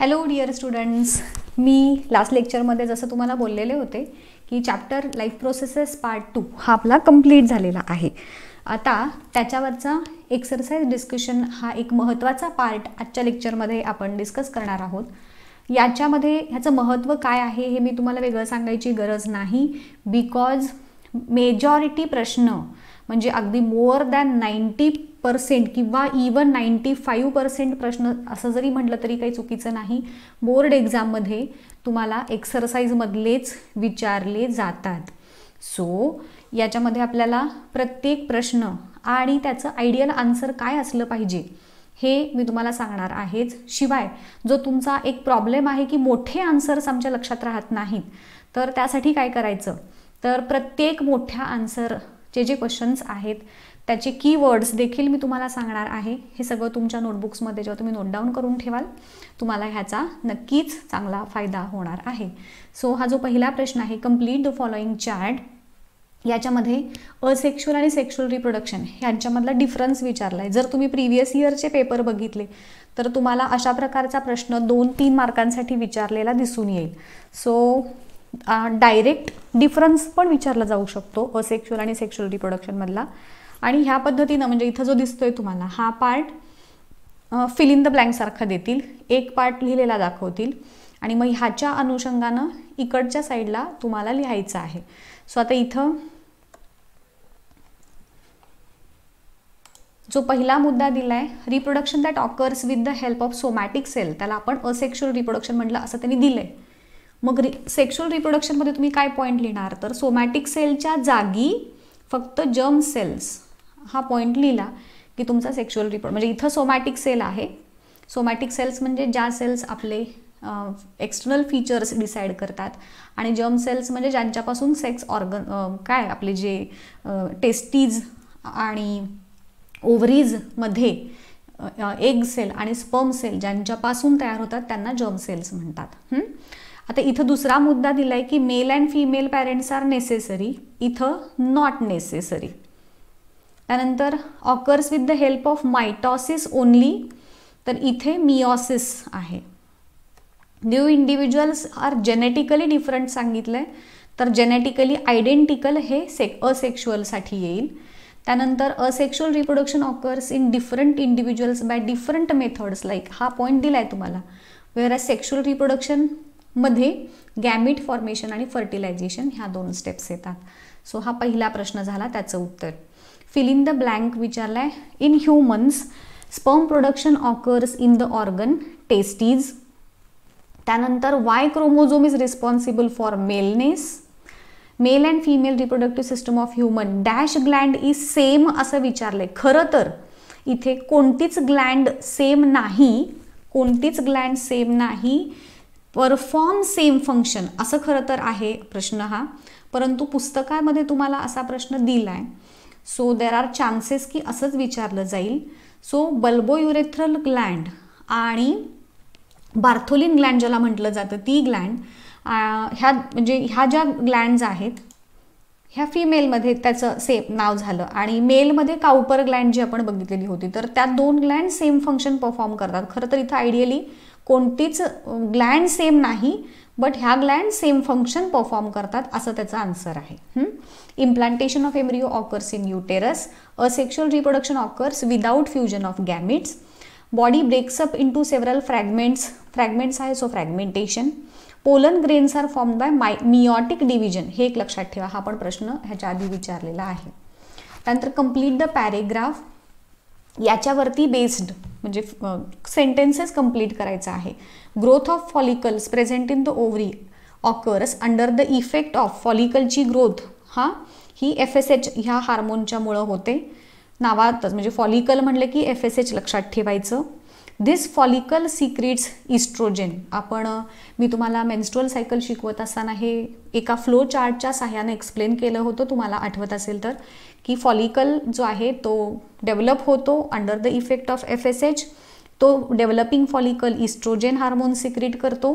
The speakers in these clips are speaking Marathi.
हॅलो डिअर स्टुडंट्स, मी लास्ट लेक्चरमध्ये जसं तुम्हाला बोललेले होते की चॅप्टर लाईफ प्रोसेसेस पार्ट 2 हा आपला कंप्लीट झालेला आहे. आता त्याच्यावरचा एक्सरसाइज डिस्कशन हा एक महत्त्वाचा पार्ट आजच्या लेक्चरमध्ये आपण डिस्कस करणार आहोत. याच्यामध्ये ह्याचं महत्त्व काय आहे हे मी तुम्हाला वेगळं सांगायची गरज नाही, बिकॉज मेजॉरिटी प्रश्न म्हणजे अगदी मोर दॅन 90% किंवा इवन 95% प्रश्न असं जरी म्हटलं तरी काही चुकीचं नाही, बोर्ड एक्झाममध्ये तुम्हाला एक्सरसाइजमधलेच विचारले जातात. सो याच्यामध्ये आपल्याला प्रत्येक प्रश्न आणि त्याचं आयडियल आन्सर काय असलं पाहिजे हे मी तुम्हाला सांगणार आहेच. शिवाय जो तुमचा एक प्रॉब्लेम आहे की मोठे आन्सर्स आमच्या लक्षात राहत नाहीत, तर त्यासाठी काय करायचं, तर प्रत्येक मोठ्या आन्सरचे जे क्वेश्चन्स आहेत त्याचे कीवर्ड्स देखील मी तुम्हाला सांगणार आहे. हे सगळं तुमच्या नोटबुक्समध्ये जेव्हा तुम्ही नोट डाऊन करून ठेवाल तुम्हाला ह्याचा नक्कीच चांगला फायदा होणार आहे. सो हा जो पहिला प्रश्न आहे, कंप्लीट द फॉलोइंग चार्ट, याच्यामध्ये असेक्शुअल आणि सेक्शुअल रिप्रोडक्शन यांच्यामधला डिफरन्स विचारला आहे. जर तुम्ही प्रिव्हियस इयरचे पेपर बघितले तर तुम्हाला अशा प्रकारचा प्रश्न 2-3 मार्कांसाठी विचारलेला दिसून येईल. सो डायरेक्ट डिफरन्स पण विचारला जाऊ शकतो असेक्शुअल आणि सेक्शुअल रिप्रोडक्शनमधला. आणि ह्या पद्धतीनं म्हणजे इथं जो दिसतोय तुम्हाला हा part fill in the blank सारखा देतील, एक पार्ट लिहिलेला दाखवतील आणि मग ह्याच्या अनुषंगानं इकडच्या साईडला तुम्हाला लिहायचं आहे. सो आता इथं जो पहिला मुद्दा दिलाय, reproduction that occurs with the help of somatic cell, त्याला आपण असेक्शुअल रिप्रोडक्शन म्हटलं असं त्यांनी दिलंय. मग सेक्शुअल रिप्रोडक्शनमध्ये तुम्ही काय पॉईंट लिहिणार, तर सोमॅटिक सेलच्या जागी फक्त जर्म सेल्स हा पॉईंट लिहिला की तुमचा सेक्शुअल म्हणजे इथं सोमॅटिक सेल आहे. सोमॅटिक सेल्स म्हणजे ज्या सेल्स आपले एक्सटर्नल फीचर्स डिसाईड करतात, आणि जर्म सेल्स म्हणजे ज्यांच्यापासून सेक्स ऑर्गन काय आपले जे टेस्टीज आणि ओव्हरीजमध्ये एग सेल आणि स्पर्म सेल ज्यांच्यापासून तयार होतात त्यांना जर्म सेल्स म्हणतात. आता इथं दुसरा मुद्दा दिलाय की male and female parents are necessary, इथं नॉट नेसेसरी. त्यानंतर occurs with the help of mitosis only, तर इथे मिओसिस आहे. New individuals are genetically different सांगितलंय, तर जेनेटिकली आयडेंटिकल हे असेक्शुअलसाठी येईल. त्यानंतर asexual reproduction occurs in different individuals by different methods, like हा पॉईंट दिलाय तुम्हाला. वेअरएज सेक्शुअल रिप्रोडक्शन मध्ये गॅमिट फॉर्मेशन आणि फर्टिलायझेशन ह्या 2 स्टेप्स येतात. सो हा पहिला प्रश्न झाला, त्याचं उत्तर. फिल इन द ब्लँक विचारलाय, in humans sperm production occurs in the organ testes. त्यानंतर Y chromosome is responsible for maleness. Male and female reproductive system of human dash gland is same असं विचारलंय. खरं तर इथे कोणतीच ग्लँड सेम नाही, कोणतीच ग्लँड सेम नाही, परफॉर्म सेम फंक्शन असं खरं तर आहे प्रश्न हा, परंतु पुस्तकामध्ये तुम्हाला असा प्रश्न दिलाय. सो देर आर चान्सेस की असंच विचारलं जाईल. सो बल्बोयुरेथ्रल ग्लँड आणि बार्थोलिन ग्लँड ज्याला म्हटलं जातं ती ग्लँड, ह्या म्हणजे ह्या ज्या ग्लँड्स आहेत ह्या फिमेलमध्ये त्याचं सेम नाव झालं, आणि मेलमध्ये काउपर ग्लँड जी आपण बघितलेली होती, तर त्या 2 ग्लँड सेम फंक्शन परफॉर्म करतात. खरं तर इथं आयडियली कोणतीच ग्लँड सेम नाही, बट ह्या ग्लँड सेम फंक्शन परफॉर्म करतात असं त्याचं आन्सर आहे. Implantation of embryo occurs in uterus. Asexual reproduction occurs without fusion of gametes. Body breaks up into several fragments आहे, so fragmentation. Pollen grains are form by meiotic division, हे एक लक्षात ठेवा, हा पण प्रश्न ह्याच्या आधी विचारलेला आहे. त्यानंतर कंप्लीट द पॅरेग्राफ, याच्यावरती बेस्ड म्हणजे सेंटेन्सेस कंप्लीट करायचा आहे. Growth of follicles present in the ovary occurs under the effect of, फॉलिकलची ग्रोथ ही FSH ह्या हार्मोनच्यामुळं होते. नावातच म्हणजे फॉलिकल म्हणलं की FSH लक्षात ठेवायचं. दिस फॉलिकल सिक्रीट्स इस्ट्रोजेन. मी तुम्हाला मेन्स्ट्रुअल सायकल शिकवत असताना हे एका फ्लो चार्टच्या सहाय्याने एक्सप्लेन केलं होतं, तुम्हाला आठवत असेल तर, की फॉलिकल जो आहे तो डेव्हलप होतो under the effect of FSH. तो developing follicle oestrogen hormone secrete करतो.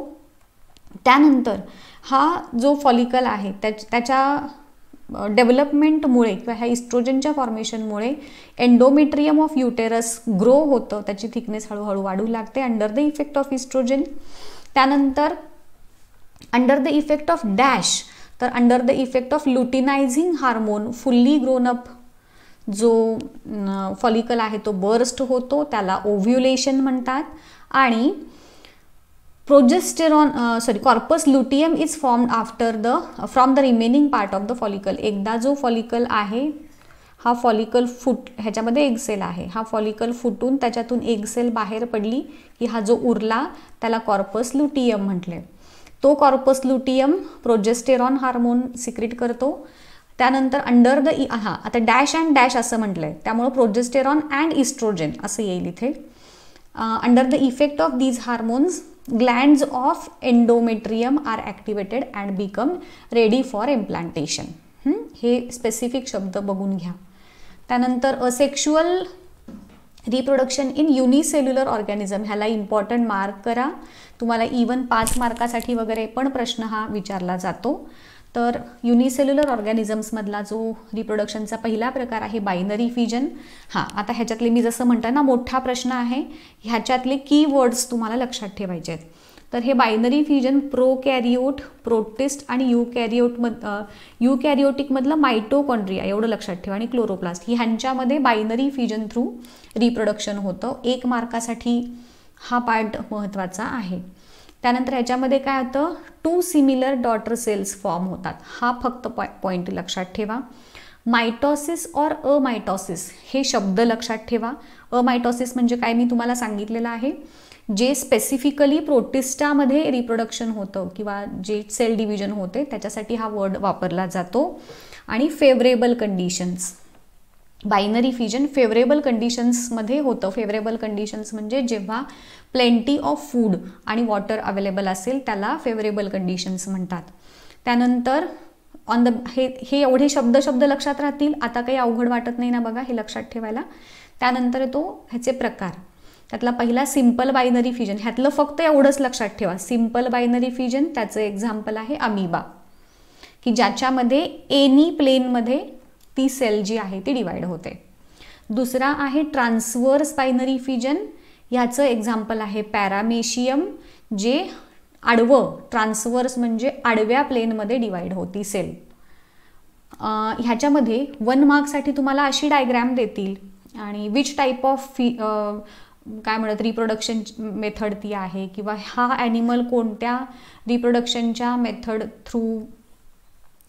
त्यानंतर हा जो फॉलिकल आहे त्याच्या डेव्हलपमेंटमुळे किंवा ह्या इस्ट्रोजनच्या फॉर्मेशनमुळे एंडोमेट्रियम ऑफ युटेरस ग्रो होतं, त्याची थिकनेस हळूहळू वाढू लागते under the effect of estrogen. त्यानंतर under the effect of dash, तर under the effect of luteinizing hormone fully grown up जो फॉलिकल आहे तो बर्स्ट होतो, त्याला ओव्ह्युलेशन म्हणतात. आणि corpus luteum is formed from the remaining part of the follicle. एकदा जो फॉलिकल आहे हा फॉलिकल ह्याच्यामध्ये एग सेल आहे, हा फॉलिकल फुटून त्याच्यातून एग सेल बाहेर पडली की हा जो उरला त्याला कॉर्पस लुटियम म्हटले. तो corpus luteum progesterone hormone secrete करतो. त्यानंतर अंडर द आता डॅश अँड डॅश असं म्हटलंय त्यामुळे प्रोजेस्टेरॉन अँड इस्ट्रोजन असं येईल इथे. Under the effect of these hormones glands of endometrium are activated and become ready for implantation. हे स्पेसिफिक शब्द बघून घ्या. त्यानंतर asexual reproduction in unicellular organism, ह्याला इम्पॉर्टंट मार्क करा. तुम्हाला इवन 5 मार्कासाठी वगैरे पण प्रश्न हा विचारला जातो. तर युनिसेल्युलर ऑर्गॅनिझम्समधला जो रिप्रोडक्शनचा पहिला प्रकार आहे बायनरी फिजन. आता ह्याच्यातले मी जसं म्हणतं ना मोठा प्रश्न आहे, ह्याच्यातले कीवर्ड्स तुम्हाला लक्षात ठेवायचे आहेत. तर हे बायनरी फिजन प्रोकॅरियोट, प्रोटिस्ट आणि युकॅरियोटिकमधलं मायटोकॉन्ड्रिया एवढं लक्षात ठेवा आणि क्लोरोप्लास्ट ह्यांच्यामध्ये बायनरी फिजन थ्रू रिप्रोडक्शन होतं. 1 मार्कासाठी हा पार्ट महत्त्वाचा आहे. त्यानंतर ह्याच्यामध्ये काय होतं, 2 सिमिलर डॉटर सेल्स फॉर्म होतात. हा फक्त पॉईंट लक्षात ठेवा. मायटॉसिस और अमायटॉसिस हे शब्द लक्षात ठेवा. अमायटॉसिस म्हणजे काय मी तुम्हाला सांगितलेलं आहे, जे स्पेसिफिकली प्रोटिस्टामध्ये रिप्रोडक्शन होतं किंवा जे सेल डिव्हिजन होते त्याच्यासाठी हा वर्ड वापरला जातो. आणि favourable conditions, binary fission favourable कंडिशन्समध्ये होतं. फेवरेबल कंडिशन्स म्हणजे जेव्हा प्लेंटी ऑफ फूड आणि वॉटर अवेलेबल असेल त्याला फेवरेबल कंडिशन्स म्हणतात. त्यानंतर हे एवढे शब्द लक्षात राहतील. आता काही अवघड वाटत नाही ना बघा, हे लक्षात ठेवायला. त्यानंतर ह्याचे प्रकार. त्यातला पहिला सिम्पल बायनरी फिजन, ह्यातलं फक्त एवढंच लक्षात ठेवा. सिम्पल बायनरी फिजन त्याचं एक्झाम्पल आहे अमिबा, की ज्याच्यामध्ये एनी प्लेनमध्ये ती सेल जी आहे ती डिवाइड होते. दुसरा आहे ट्रान्सवर्स बायनरी फिजन, ह्याचं एक्झाम्पल आहे पॅरामेशियम, जे आडवं, ट्रान्सवर्स म्हणजे आडव्या प्लेनमध्ये डिवाइड होती सेल. ह्याच्यामध्ये 1 मार्कसाठी तुम्हाला अशी डायग्रॅम देतील आणि विच टाईप ऑफ काय म्हणत रिप्रोडक्शन मेथड ती आहे किंवा हा ॲनिमल कोणत्या रिप्रोडक्शनच्या मेथड थ्रू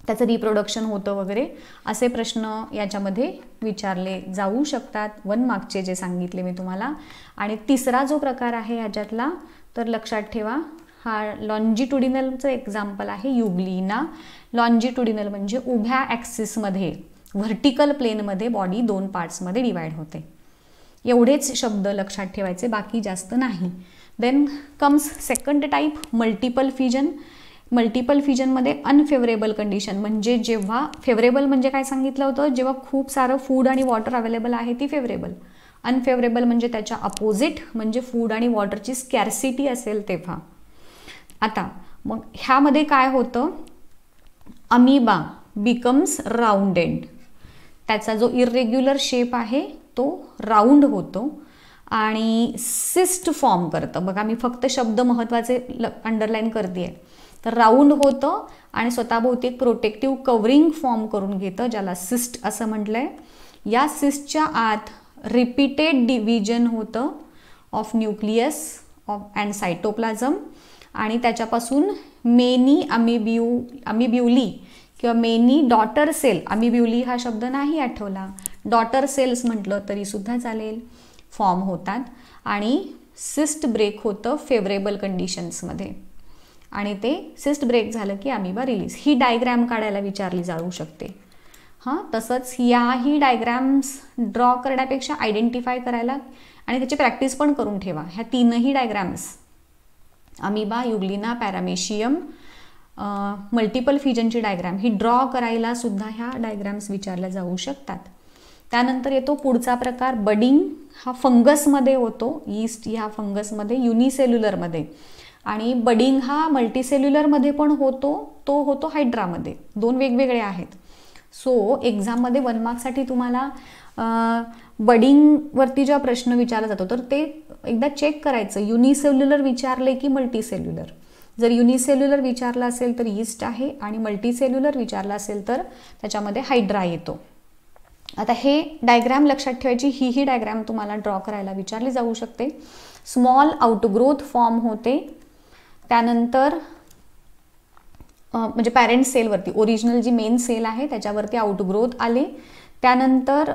त्याचं रिप्रोडक्शन होतं वगैरे असे प्रश्न याच्यामध्ये विचारले जाऊ शकतात. 1 मार्कचे जे सांगितले मी तुम्हाला. आणि तिसरा जो प्रकार आहे ह्याच्यातला तर लक्षात ठेवा, हा लॉन्जिट्युडिनलचं एक्झाम्पल आहे युग्लिना. लॉन्जिट्युडिनल म्हणजे उभ्या ॲक्सिसमध्ये, व्हर्टिकल प्लेनमध्ये बॉडी 2 पार्ट्समध्ये डिवाइड होते. एवढेच शब्द लक्षात ठेवायचे, बाकी जास्त नाही. Then comes second type multiple fission. Multiple फिजनमध्ये अनफेवरेबल कंडिशन म्हणजे जेव्हा, फेवरेबल म्हणजे काय सांगितलं होतं, जेव्हा खूप सारं फूड आणि वॉटर अवेलेबल आहे ती फेवरेबल. अनफेवरेबल म्हणजे त्याच्या अपोजिट, म्हणजे फूड आणि वॉटरची स्कॅर्सिटी असेल तेव्हा. आता मग ह्यामध्ये काय होतं, अमिबा बिकम्स राऊंडेड, त्याचा जो इरेग्युलर शेप आहे तो राऊंड होतो आणि सिस्ट फॉर्म करतं. बघा मी फक्त शब्द महत्त्वाचे अंडरलाईन करते. तर राऊंड होतं आणि स्वतःभोवती एक प्रोटेक्टिव्ह कवरिंग फॉर्म करून घेतं, ज्याला सिस्ट असं म्हटलंय. या सिस्टच्या आत रिपीटेड डिव्हिजन होतं ऑफ न्यूक्लियस अँड सायटोप्लाझम आणि त्याच्यापासून मेनी अमिब्युली किंवा मेनी डॉटर सेल, अमिब्युली हा शब्द नाही आठवला, डॉटर सेल्स म्हटलं तरी सुद्धा चालेल, फॉर्म होतात आणि सिस्ट ब्रेक होतं फेवरेबल कंडिशन्समध्ये आणि ते सिस्ट ब्रेक झालं की अमिबा रिलीज. ही डायग्रॅम काढायला विचारली जाऊ शकते. तसंच याही डायग्रॅम्स ड्रॉ करण्यापेक्षा आयडेंटिफाय करायला आणि त्याची प्रॅक्टिस पण करून ठेवा. ह्या 3ही diagrams amoeba, euglena, paramecium, multiple फिजनची डायग्रॅम ही ड्रॉ करायला सुद्धा ह्या डायग्रॅम्स विचारल्या जाऊ शकतात. त्यानंतर येतो पुढचा प्रकार बडिंग. हा फंगसमध्ये होतो, यीस्ट ह्या फंगसमध्ये, युनिसेल्युलरमध्ये. आणि बडिंग हा मल्टीसेल्युलरमध्ये पण होतो, तो होतो हायड्रामध्ये. 2 वेगवेगळे आहेत. सो एक्झाममध्ये 1 मार्क्ससाठी तुम्हाला बडिंगवरती जेव्हा प्रश्न विचारला जातो तर ते एकदा चेक करायचं, युनिसेल्युलर विचारले की मल्टीसेल्युलर. जर युनिसेल्युलर विचारला असेल तर यीस्ट आहे आणि मल्टीसेल्युलर विचारला असेल तर त्याच्यामध्ये हायड्रा येतो. आता हे डायग्रॅम लक्षात ठेवायची, ही डायग्रॅम तुम्हाला ड्रॉ करायला विचारली जाऊ शकते. स्मॉल आउटग्रोथ फॉर्म होते, त्यानंतर म्हणजे पॅरेंट सेलवरती ओरिजिनल जी मेन सेल आहे त्याच्यावरती आउटग्रोथ आले, त्यानंतर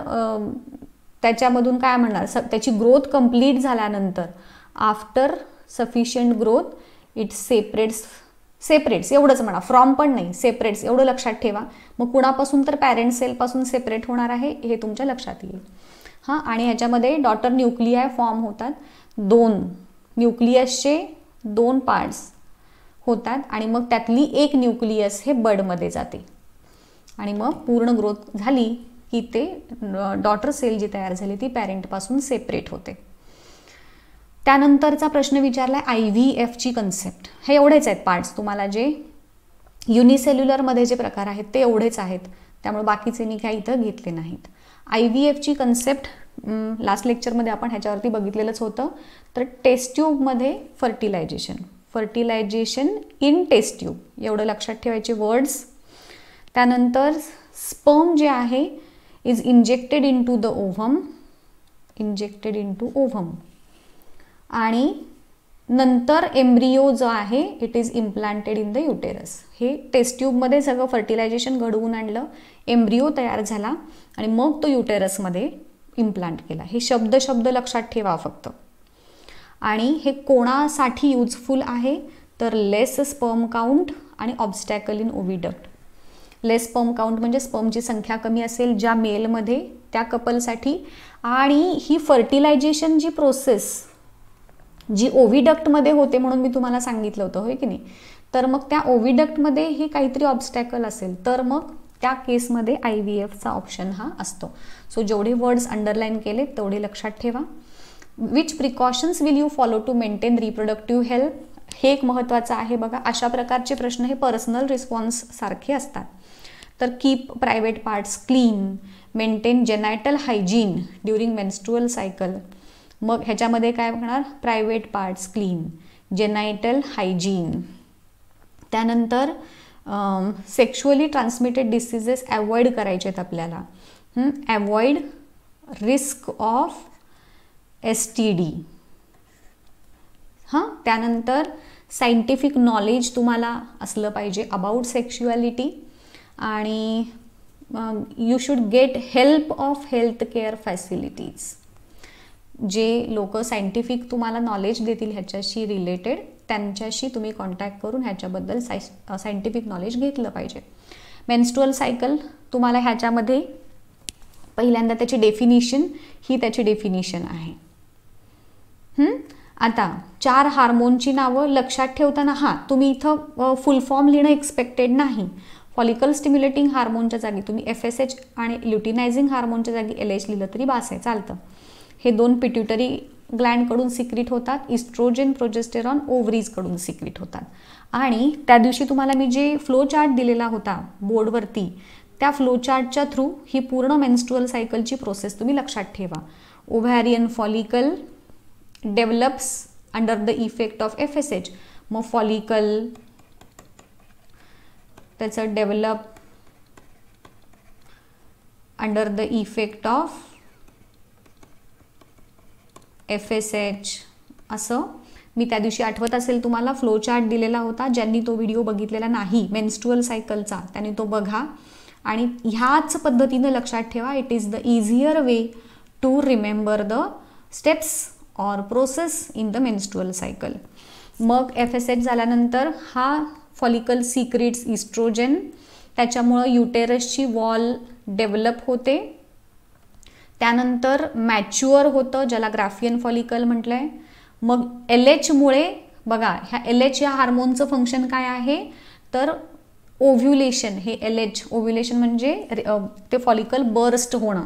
त्याच्यामधून काय म्हणणार, त्याची ग्रोथ कंप्लीट झाल्यानंतर after sufficient growth it separates एवढंच म्हणा, फ्रॉम पण नाही, सेपरेट्स एवढं लक्षात ठेवा. मग कुणापासून तर पॅरेंट सेलपासून सेपरेट होणार आहे हे तुमच्या लक्षात येईल. हां, आणि ह्याच्यामध्ये डॉटर न्यूक्लियाय फॉर्म होतात, 2 न्यूक्लियसचे 2 पार्ट्स होतात आणि मग त्यातली एक न्यूक्लियस हे बडमध्ये जाते आणि मग पूर्ण ग्रोथ झाली की ते डॉटर सेल जी तयार झाली ती पॅरेंटपासून सेपरेट होते. त्यानंतरचा प्रश्न विचारलाय IVFची कन्सेप्ट. हे एवढेच आहेत पार्ट्स, तुम्हाला जे युनिसेल्युलरमध्ये जे प्रकार आहेत ते एवढेच आहेत, त्यामुळे बाकीचे मी काही इथं घेतले नाहीत. IVFची कन्सेप्ट लास्ट लेक्चरमध्ये आपण ह्याच्यावरती बघितलेलंच होतं. तर टेस्ट ट्यूबमध्ये फर्टिलायझेशन इन टेस्ट ट्यूब एवढं लक्षात ठेवायचे वर्ड्स. त्यानंतर स्पर्म जे आहे is injected into the ovum, आणि नंतर एम्ब्रियो जो आहे it is implanted in the uterus. हे टेस्ट ट्यूबमध्ये सगळं फर्टिलायझेशन घडवून आणलं, एम्ब्रियो तयार झाला आणि मग तो युटेरसमध्ये इम्प्लांट केला. हे शब्द लक्षात ठेवा फक्त. आणि हे कोणासाठी युजफुल आहे तर लेस स्पर्म काउंट आणि obstacle in oviduct. Less sperm count म्हणजे स्पर्मची संख्या कमी असेल ज्या मेलमध्ये त्या कपलसाठी, आणि ही फर्टिलायझेशन जी प्रोसेस जी ओव्हिडक्टमध्ये होते म्हणून मी तुम्हाला सांगितलं होतं, होय की नाही. तर मग त्या ओव्हिडक्टमध्ये हे काहीतरी ऑब्स्टॅकल असेल तर मग त्या केसमध्ये IVFचा ऑप्शन हा असतो. सो जेवढे वर्ड्स अंडरलाईन केले तेवढे लक्षात ठेवा. Which precautions will you follow to maintain reproductive health, हे एक महत्त्वाचं आहे बघा. अशा प्रकारचे प्रश्न हे पर्सनल रिस्पॉन्स सारखे असतात. तर keep private parts clean, maintain जेनायटल hygiene during menstrual cycle. मग ह्याच्यामध्ये काय होणार, प्रायव्हेट पार्ट्स क्लीन, जेनायटल हायजीन. त्यानंतर सेक्शुअली ट्रान्समिटेड डिसीजेस अवॉइड करायचे आहेत आपल्याला. Avoid risk of STD. हां, त्यानंतर सायंटिफिक नॉलेज तुम्हाला असलं पाहिजे अबाउट सेक्शुअलिटी, आणि you should get help of health care facilities. जे लोक सायंटिफिक तुम्हाला नॉलेज देतील ह्याच्याशी रिलेटेड त्यांच्याशी तुम्ही कॉन्टॅक्ट करून ह्याच्याबद्दल सायंटिफिक नॉलेज घेतलं पाहिजे. मेन्स्ट्रुअल सायकल तुम्हाला ह्याच्यामध्ये पहिल्यांदा त्याची डेफिनिशन, ही त्याची डेफिनिशन आहे. आता 4 हार्मोनची नावं लक्षात ठेवताना तुम्ही इथं फुल फॉर्म लिहिणं एक्सपेक्टेड नाही. फॉलिकल स्टिम्युलेटिंग हार्मोनच्या जागी तुम्ही FSH आणि ल्युटिनायझिंग हार्मोनच्या जागी LH लिहिलं तरी बास आहे, चालतं. हे 2 पिट्युटरी ग्लँडकडून सिक्रीट होतात, इस्ट्रोजन प्रोजेस्टेरॉन ओव्हरीजकडून सिक्रीट होतात. आणि त्या दिवशी तुम्हाला मी जे फ्लो चार्ट दिलेला होता बोर्डवरती, त्या फ्लो चार्टच्या थ्रू ही पूर्ण मेन्स्ट्रुअल सायकलची प्रोसेस तुम्ही लक्षात ठेवा. Ovarian follicle develops under the effect of FSH. मग फॉलिकल त्याचं develop under the effect of FSH. असं मी त्या दिवशी आठवत असेल तुम्हाला फ्लो चार्ट दिलेला होता. ज्यांनी तो व्हिडिओ बघितलेला नाही मेन्स्ट्रुअल सायकलचा त्यांनी तो बघा आणि ह्याच पद्धतीने लक्षात ठेवा. It is the easier way to remember the steps और process in the menstrual cycle. मग FSH झाल्यानंतर हा फॉलिकल सिक्रीट्स इस्ट्रोजन, त्याच्यामुळं युटेरसची वॉल डेव्हलप होते. त्यानंतर मॅच्युअर होतं ज्याला ग्राफियन फॉलिकल म्हटलंय. मग LH मुळे बघा ह्या LH या हार्मोनचं फंक्शन काय आहे तर ओव्ह्युलेशन. हे LH ओव्ह्युलेशन म्हणजे ते फॉलिकल बर्स्ट होणं.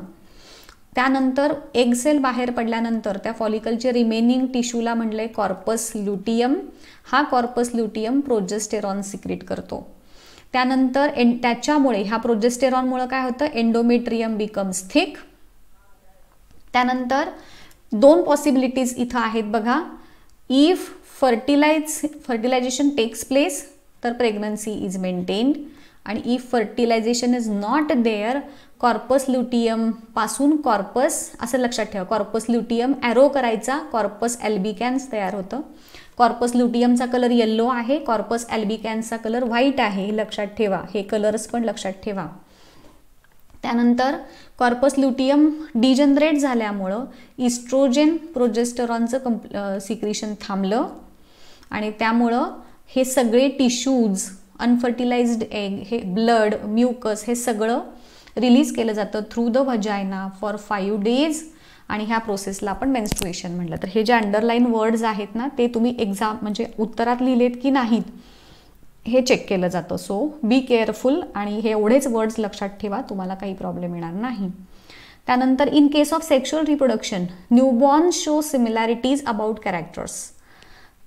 त्यानंतर एग सेल बाहेर पडल्यानंतर त्या फॉलिकलचे रिमेनिंग टिश्यूला म्हटलंय कॉर्पस ल्युटियम. हा कॉर्पस ल्युटियम प्रोजेस्टेरॉन सिक्रीट करतो. त्यानंतर त्याच्यामुळे ह्या प्रोजेस्टेरॉनमुळे काय होतं, एंडोमेट्रियम बिकम्स थिक. त्यानंतर 2 पॉसिबिलिटीज इथं आहेत बघा. इफ फर्टिलायझेशन टेक्स प्लेस तर प्रेग्नन्सी इज मेंटेन्ड, आणि if fertilization is not there, corpus luteum पासून कॉर्पस, असं लक्षात ठेवा, कॉर्पस ल्युटियम ॲरो करायचा, कॉर्पस अल्बिकॅन्स तयार होतं. कॉर्पस ल्युटियमचा कलर येल्लो आहे, कॉर्पस अल्बिकॅन्सचा कलर व्हाईट आहे, लक्षात ठेवा, हे कलर्स पण लक्षात ठेवा. त्यानंतर कॉर्पस ल्युटियम डिजनरेट झाल्यामुळं इस्ट्रोजेन प्रोजेस्टेरॉनचं सिक्रिशन थांबलं, आणि त्यामुळं हे सगळे टिश्यूज, अनफर्टिलाइज्ड एग, हे ब्लड, म्युकस, हे सगळं रिलीज केलं जातं थ्रू द व्हजायना फॉर 5 days, आणि ह्या प्रोसेसला आपण मेन्स्ट्रुएशन म्हटलं. तर हे जे अंडरलाईन वर्ड्स आहेत ना, ते तुम्ही एक्झाम म्हणजे उत्तरात लिहिलेत की नाहीत हे चेक केलं जातं. सो बी केअरफुल, आणि हे एवढेच वर्ड्स लक्षात ठेवा, तुम्हाला काही प्रॉब्लेम येणार नाही. त्यानंतर in case of sexual reproduction newborn show similarities about characters.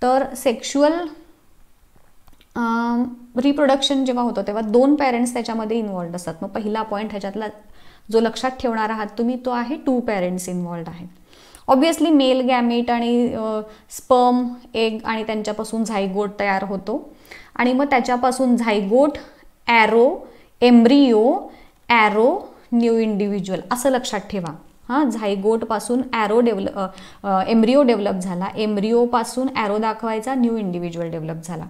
तर सेक्शुअल रिप्रोडक्शन जेव्हा होतं तेव्हा 2 पेरेंट्स त्याच्यामध्ये इन्वॉल्ड असतात. मग पहिला पॉईंट ह्याच्यातला जो लक्षात ठेवणार आहात तुम्ही तो आहे 2 पेरेंट्स इन्वॉल्ड आहेत. ऑब्वियसली मेल गॅमेट आणि स्पर्म, एग आणि त्यांच्यापासून झायगोट तयार होतो, आणि मग त्याच्यापासून zygote, arrow, embryo, arrow, new individual, असं लक्षात ठेवा. हां, झायगोटपासून एम्ब्रिओ डेव्हलप झाला, एम्ब्रिओपासून ॲरो दाखवायचा, न्यू इंडिव्हिज्युअल डेव्हलप झाला.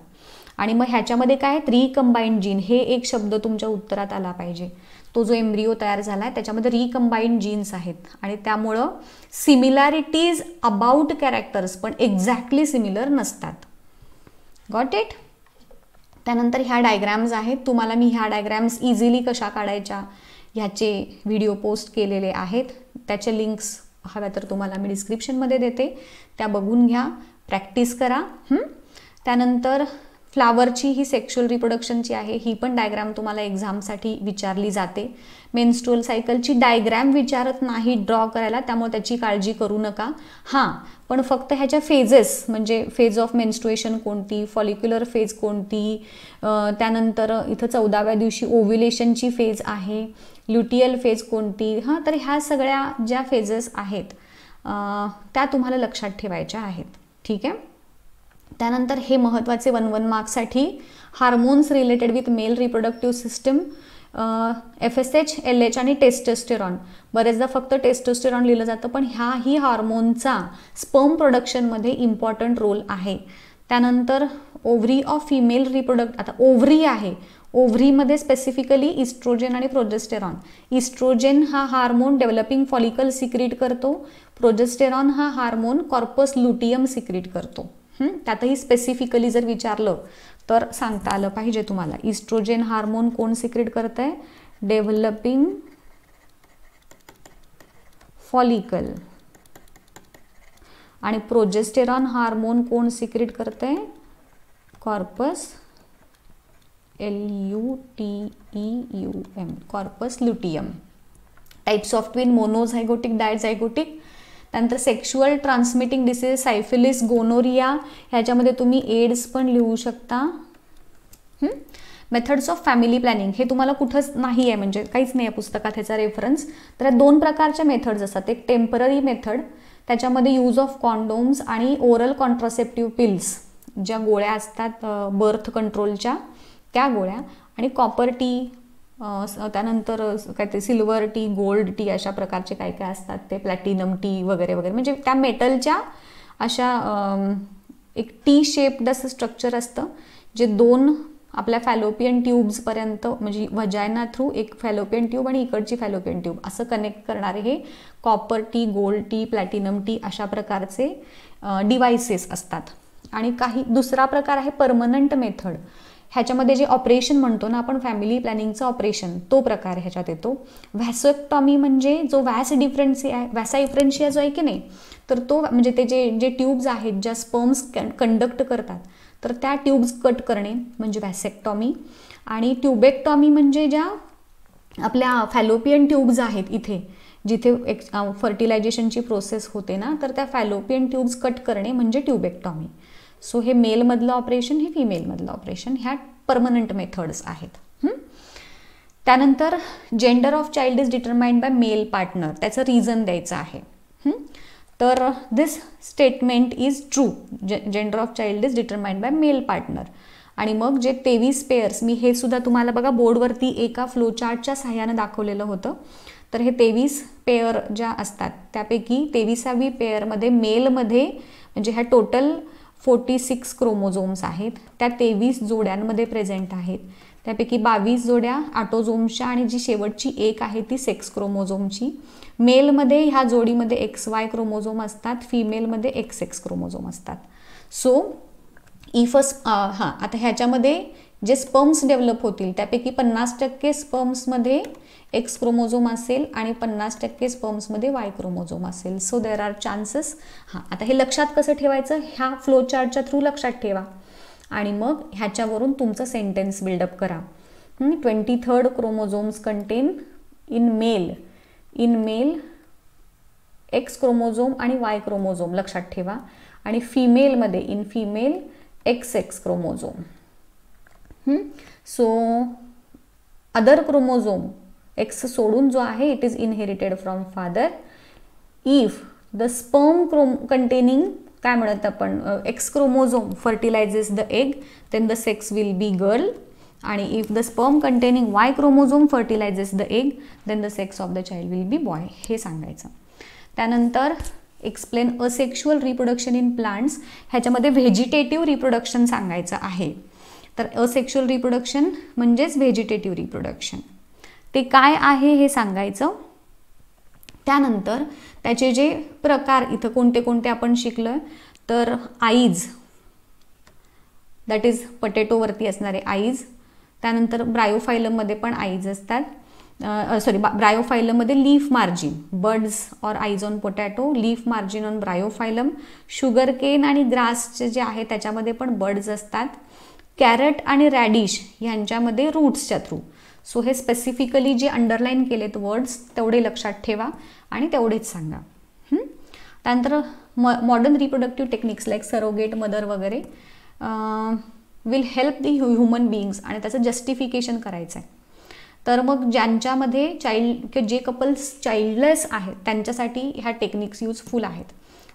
आणि मग ह्याच्यामध्ये काय, रिकंबाईंड जीन, हे एक शब्द तुमच्या उत्तरात आला पाहिजे. तो जो एम्ब्रिओ तयार झाला आहे त्याच्यामध्ये रिकंबाईंड जीन्स आहेत, आणि त्यामुळं सिमिलॅरिटीज अबाउट कॅरेक्टर्स पण एक्झॅक्टली सिमिलर नसतात. Got it. त्यानंतर ह्या डायग्रॅम्स आहेत, तुम्हाला मी ह्या डायग्रॅम्स इझिली कशा काढायच्या ह्याचे व्हिडिओ पोस्ट केलेले आहेत. त्याचे लिंक्स हव्या तर तुम्हाला मी डिस्क्रिप्शनमध्ये देते, त्या बघून घ्या, प्रॅक्टिस करा. त्यानंतर फ्लावरची ही सेक्शुअल रिप्रोडक्शनची आहे, ही पण डायग्राम तुम्हाला एक्झामसाठी विचारली जाते. मेन्स्ट्रुअल सायकलची डायग्राम विचारत नाही ड्रॉ करायला, त्यामुळे त्याची काळजी करू नका. हां, पण फक्त ह्याच्या फेजेस, म्हणजे फेज ऑफ मेन्स्ट्रुएशन कोणती, फॉलिक्युलर फेज कोणती, त्यानंतर इथं 14व्या दिवशी ओव्युलेशनची फेज आहे, ल्युटियल फेज कोणती, हां, तर ह्या सगळ्या ज्या फेजेस आहेत त्या तुम्हाला लक्षात ठेवायच्या आहेत. ठीक आहे. त्यानंतर हे महत्त्वाचे 1-1 मार्क्ससाठी hormones related with male reproductive system, FSH, LH आणि टेस्टोस्टेरॉन. बरेचदा फक्त टेस्टोस्टेरॉन लिहिलं जातं, पण ह्याही हार्मोनचा स्पर्म प्रोडक्शनमध्ये इम्पॉर्टंट रोल आहे. त्यानंतर ओव्हरी ऑफ फिमेल रिप्रोडक्ट, आता ओव्हरी आहे, ओव्हरीमध्ये स्पेसिफिकली इस्ट्रोजेन आणि प्रोजेस्टेरॉन. इस्ट्रोजेन हा हार्मोन डेव्हलपिंग फॉलिकल सिक्रीट करतो, प्रोजेस्टेरॉन हा हार्मोन कॉर्पस ल्युटियम सिक्रीट करतो. त्यातही स्पेसिफिकली जर विचारलं तर सांगता आलं पाहिजे तुम्हाला. इस्ट्रोजेन हार्मोन कोण सिक्रीट करत आहे, डेव्हलपिंग फॉलिकल, आणि प्रोजेस्टेरॉन हार्मोन कोण सिक्रीट करत आहे, corpus LUTEUM, corpus luteum. Types of twin, monozygotic, dizygotic. त्यानंतर sexual transmitting disease, syphilis, gonorrhoea, ह्याच्यामध्ये तुम्ही एड्स पण लिहू शकता. मेथड्स ऑफ फॅमिली प्लॅनिंग हे तुम्हाला कुठंच नाही आहे, म्हणजे काहीच नाही आहे पुस्तकात ह्याचा रेफरन्स. तर 2 प्रकारच्या मेथड्स असतात. एक टेम्पररी मेथड, त्याच्यामध्ये यूज ऑफ कॉन्डोम्स आणि ओरल कॉन्ट्रासेप्टिव्ह पिल्स, ज्या गोळ्या असतात बर्थ कंट्रोलच्या त्या गोळ्या, आणि कॉपर टी, त्यानंतर काय ते सिल्वर टी, गोल्ड टी, अशा प्रकारचे काय काय असतात ते, प्लॅटिनम टी वगैरे वगैरे, म्हणजे त्या मेटलच्या अशा एक टी शेप्ड असं स्ट्रक्चर असतं, जे 2 आपल्या फॅलोपियन ट्यूब्सपर्यंत, म्हणजे व्हजायना थ्रू एक फॅलोपियन ट्यूब आणि इकडची फॅलोपियन ट्यूब असं कनेक्ट करणारे हे copper T, gold tea, platinum T अशा प्रकारचे डिव्हाइसेस असतात. आणि काही दुसरा प्रकार आहे परमनंट मेथड. ह्याच्यामध्ये जे ऑपरेशन म्हणतो ना आपण फॅमिली प्लॅनिंगचं ऑपरेशन, तो प्रकार ह्याच्यात येतो. व्हॅसेक्टॉमी म्हणजे जो व्हॅसाइफ्रेन्शिया जो आहे की नाही, तर तो म्हणजे ते जे ट्यूब्स आहेत ज्या स्पर्म्स कंडक्ट करतात, तर त्या ट्यूब्स कट करणे म्हणजे व्हॅसेक्टॉमी. आणि ट्यूबेक्टॉमी म्हणजे ज्या आपल्या फॅलोपियन ट्यूब्स आहेत इथे जिथे एक फर्टिलायझेशनची प्रोसेस होते ना, तर त्या फॅलोपियन ट्यूब्स कट करणे म्हणजे ट्यूबेक्टॉमी. सो हे मेलमधलं ऑपरेशन, हे फिमेलमधलं ऑपरेशन, ह्या परमनंट मेथड्स आहेत. त्यानंतर gender of child is determined by male partner, त्याचं रिझन द्यायचं आहे. तर this statement is true, gender of child is determined by male partner. आणि मग जे 23 पेअर्स, मी हे सुद्धा तुम्हाला बघा बोर्डवरती एका फ्लोचार्टच्या सहाय्यानं दाखवलेलं होतं. तर हे 23 पेअर ज्या असतात त्यापैकी 23वी पेअरमध्ये मेलमध्ये म्हणजे ह्या टोटल 46 क्रोमोझोम्स आहेत, त्या 23 जोड्यांमध्ये प्रेझेंट आहेत. त्यापैकी 22 जोड्या ऑटोझोम्सच्या आणि जी शेवटची एक आहे ती सेक्स क्रोमोझोमची. मेलमध्ये ह्या जोडीमध्ये XY क्रोमोझोम असतात, फिमेलमध्ये XX क्रोमोझोम असतात. सो आता ह्याच्यामध्ये जे स्पर्म्स डेव्हलप होतील त्यापैकी 50% स्पर्म्समध्ये X क्रोमोझोम असेल आणि 50% स्पर्म्समध्ये Y क्रोमोझोम असेल. So there are chances. आता हे लक्षात कसं ठेवायचं, ह्या फ्लो चार्टच्या थ्रू लक्षात ठेवा आणि मग ह्याच्यावरून तुमचं सेंटेन्स बिल्डअप करा. 23rd chromosomes contain in male X chromosome आणि Y क्रोमोझोम लक्षात ठेवा, आणि फिमेलमध्ये in female XX chromosome. So other chromosome X सोडून जो आहे it is inherited from father. If the sperm containing काय म्हणत आपण X chromosome fertilises the egg then the sex will be girl, आणि if the sperm containing Y chromosome fertilises the egg then the sex of the child will be boy, हे सांगायचं. त्यानंतर explain asexual reproduction in plants, ह्याच्यामध्ये व्हेजिटेटिव्ह रिप्रोडक्शन सांगायचं आहे. तर असेक्शुअल रिप्रोडक्शन म्हणजेच व्हेजिटेटिव्ह रिप्रोडक्शन, ते काय आहे हे सांगायचं. त्यानंतर त्याचे जे प्रकार इथं कोणते कोणते आपण शिकलोय, तर आईज, दॅट इज पटेटोवरती असणारे आईज. त्यानंतर ब्रायोफायलममध्ये पण आईज असतात, ब्रायोफायलममध्ये leaf margin, birds or eyes on potato, leaf margin on bryophyllum. Sugar cane आणि ग्रासचे जे आहे त्याच्यामध्ये पण बर्ड्स असतात. कॅरट आणि रॅडिश ह्यांच्यामध्ये रूट्सच्या थ्रू. सो हे स्पेसिफिकली जे अंडरलाईन केलेत वर्ड्स तेवढे लक्षात ठेवा आणि तेवढेच सांगा. त्यानंतर modern reproductive techniques like surrogate mother वगैरे will help the human beings, आणि त्याचं जस्टिफिकेशन करायचं आहे. तर मग ज्यांच्यामध्ये जे कपल्स चाइल्डलेस आहेत त्यांच्यासाठी ह्या टेक्निक्स युजफुल आहेत.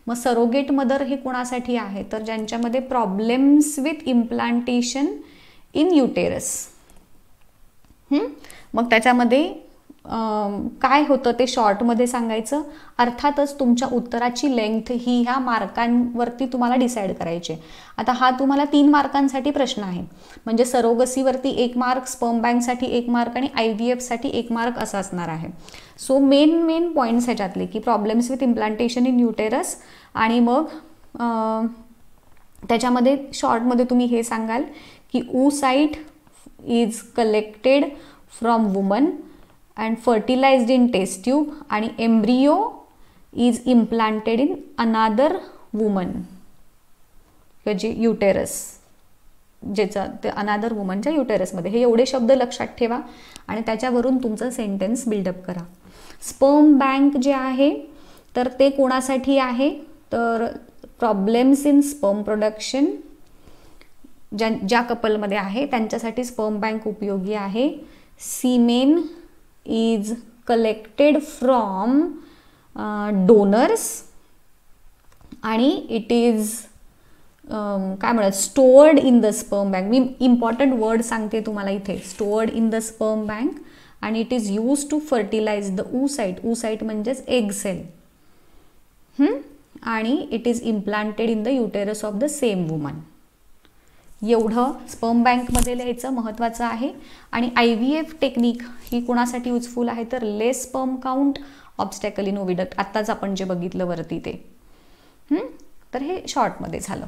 मग सरोगेट मदर हे कोणासाठी आहे, तर ज्यांच्यामध्ये problems with implantation in uterus. मग त्याच्यामध्ये काय होतं ते शॉर्टमध्ये सांगायचं. अर्थातच तुमच्या उत्तराची लेंथ ही ह्या मार्कांवरती तुम्हाला डिसाईड करायची. आता हा तुम्हाला 3 मार्कांसाठी प्रश्न आहे, म्हणजे सरोगसीवरती 1 मार्क, स्पर्म बँकसाठी 1 मार्क आणि IVF साठी 1 मार्क असं असणार आहे. सो मेन पॉईंट्स ह्याच्यातले की problems with implantation in uterus, आणि मग त्याच्यामध्ये शॉर्टमध्ये तुम्ही हे सांगाल की oocyte is collected from woman and fertilized in test tube, आणि embryo is implanted in another woman, जे युटेरस, ज्याचा ते अनादर वुमनच्या युटेरसमध्ये. हे एवढे शब्द लक्षात ठेवा आणि त्याच्यावरून तुमचं सेंटेन्स बिल्डअप करा. स्पर्म बँक जे आहे तर ते कोणासाठी आहे, तर प्रॉब्लेम्स इन स्पर्म प्रोडक्शन ज्या कपलमध्ये आहे त्यांच्यासाठी स्पर्म बँक उपयोगी आहे. सीमेन is collected from donors आणि it is काय म्हणतात stored in the sperm bank. Me important word सांगते तुम्हाला इथे, stored in the sperm bank, आणि it is used to fertilize the oocyte. oocyte म्हणजेच egg cell. आणि it is implanted in the uterus of the same woman. एवढं स्पर्म बँकमध्ये लिहायचं महत्त्वाचं आहे. आणि IVF टेक्निक ही कोणासाठी युजफुल आहे, तर less sperm count, obstacle in ओव्हिडक्ट, आत्ताच आपण जे बघितलं वरती ते. तर हे शॉर्टमध्ये झालं.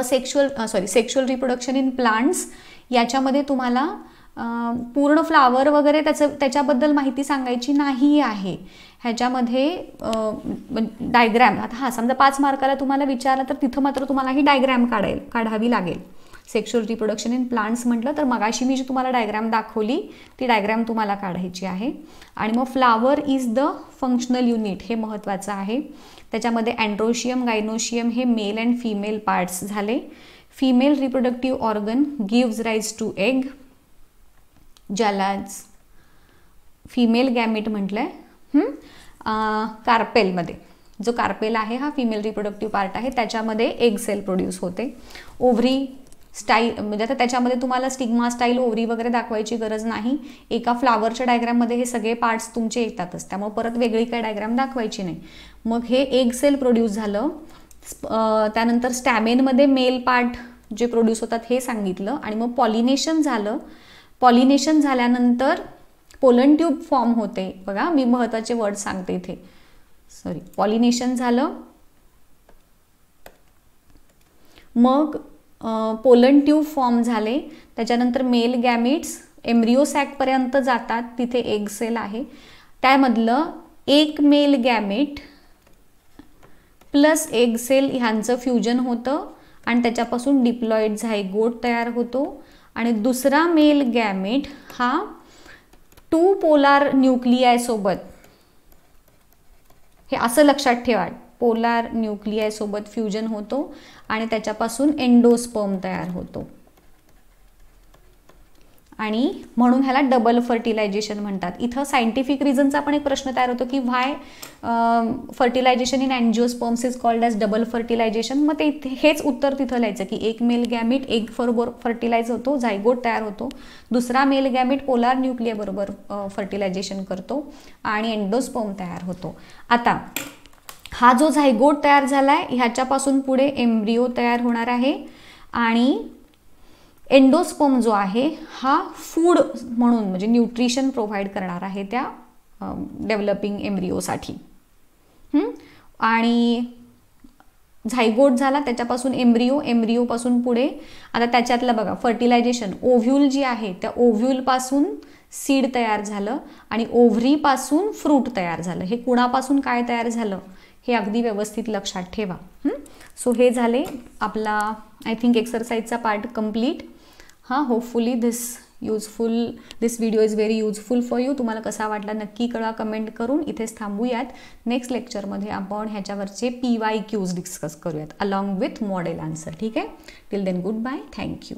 सेक्शुअल रिप्रोडक्शन इन प्लांट्स, याच्यामध्ये तुम्हाला पूर्ण फ्लावर वगैरे त्याच्याबद्दल माहिती सांगायची नाही आहे. ह्याच्यामध्ये डायग्रॅम, आता समजा 5 मार्काला तुम्हाला विचारलं तर तिथं मात्र तुम्हाला ही डायग्रॅम काढावी लागेल. सेक्शुअल रिप्रोडक्शन इन प्लांट्स म्हटलं तर मगाशी मी जी तुम्हाला डायग्रॅम दाखवली ती डायग्रॅम तुम्हाला काढायची आहे. आणि मग flower is the functional unit, हे महत्त्वाचं आहे. त्याच्यामध्ये अँड्रोशियम, गायनोशियम हे मेल अँड फिमेल पार्ट्स झाले. Female reproductive organ gives rise to egg. ज्यालाच फिमेल गॅमेट म्हटलं आहे. कार्पेलमध्ये जो कार्पेल आहे हा फिमेल रिप्रोडक्टिव्ह पार्ट आहे, त्याच्यामध्ये एग सेल प्रोड्यूस होते. ओव्हरी स्टाईल म्हणजे आता त्याच्यामध्ये तुम्हाला स्टिग्मा स्टाईल ओव्हरी वगैरे दाखवायची गरज नाही. एका फ्लावरच्या डायग्राममध्ये हे सगळे पार्ट्स तुमचे येतातच, त्यामुळे परत वेगळी काय डायग्राम दाखवायची नाही. मग हे एग सेल प्रोड्यूस झालं. त्यानंतर स्टॅमेनमध्ये मेल पार्ट जे प्रोड्यूस होतात हे सांगितलं. आणि मग पॉलिनेशन झालं. पॉलिनेशन झाल्यानंतर पोलन ट्यूब फॉर्म होते. बघा मी महत्त्वाचे वर्ड सांगते इथे, सॉरी. पॉलिनेशन झालं, मग पोलन ट्यूब फॉर्म झाले. त्याच्यानंतर मेल गॅमिट्स एम्ब्रिओ सॅकपर्यंत जातात, तिथे एग सेल आहे. त्यामधलं एक male gamete plus egg cell ह्यांचं फ्युजन होतं आणि त्याच्यापासून डिप्लॉइड झायगोट तयार होतो. आणि दुसरा मेल गॅमेट हा 2 पोलार न्यूक्लियाय सोबत, हे असं लक्षात ठेवा, पोलार न्यूक्लियाय सोबत फ्युजन होतो आणि त्याच्यापासून एंडोस्पर्म तयार होतो. आणि म्हणून ह्याला डबल फर्टिलायझेशन म्हणतात. इथं सायंटिफिक रिझनचा पण एक प्रश्न तयार होतो की why fertilisation in angiosperms is called as double fertilisation. मग ते हेच उत्तर तिथं लिहायचं की एक मेल गॅमिट एग बरोबर फर्टिलाइज होतो, झायगोट तयार होतो. दुसरा मेल गॅमिट पोलार न्यूक्लिया बरोबर फर्टिलायझेशन करतो आणि एंडोस्पर्म तयार होतो. आता हा जो झायगोट तयार झालाय ह्याच्यापासून पुढे एम्ब्रिओ तयार होणार आहे आणि एंडोस्पर्म जो आहे हा फूड म्हणून म्हणजे न्यूट्रिशन प्रोव्हाइड करणार आहे त्या डेव्हलपिंग एम्ब्रिओसाठी. आणि झायगोट झाला, त्याच्यापासून एम्ब्रिओपासून पुढे आता त्याच्यातलं बघा फर्टिलायझेशन, ओव्ह्यूल जी आहे त्या ओव्ह्यूलपासून सीड तयार झालं आणि ओव्हरीपासून फ्रूट तयार झालं. हे कुणापासून काय तयार झालं हे अगदी व्यवस्थित लक्षात ठेवा. सो हे झाले आपला आय थिंक एक्सरसाइजचा part complete. Hopefully this video is very useful for you. तुम्हाला कसा वाटला नक्की कळवा कमेंट करून. इथेच थांबूयात. नेक्स्ट लेक्चरमध्ये आपण ह्याच्यावरचे PYQs डिस्कस करूयात अलॉंग विथ मॉडेल आन्सर. ठीक आहे. Till then good bye. Thank you.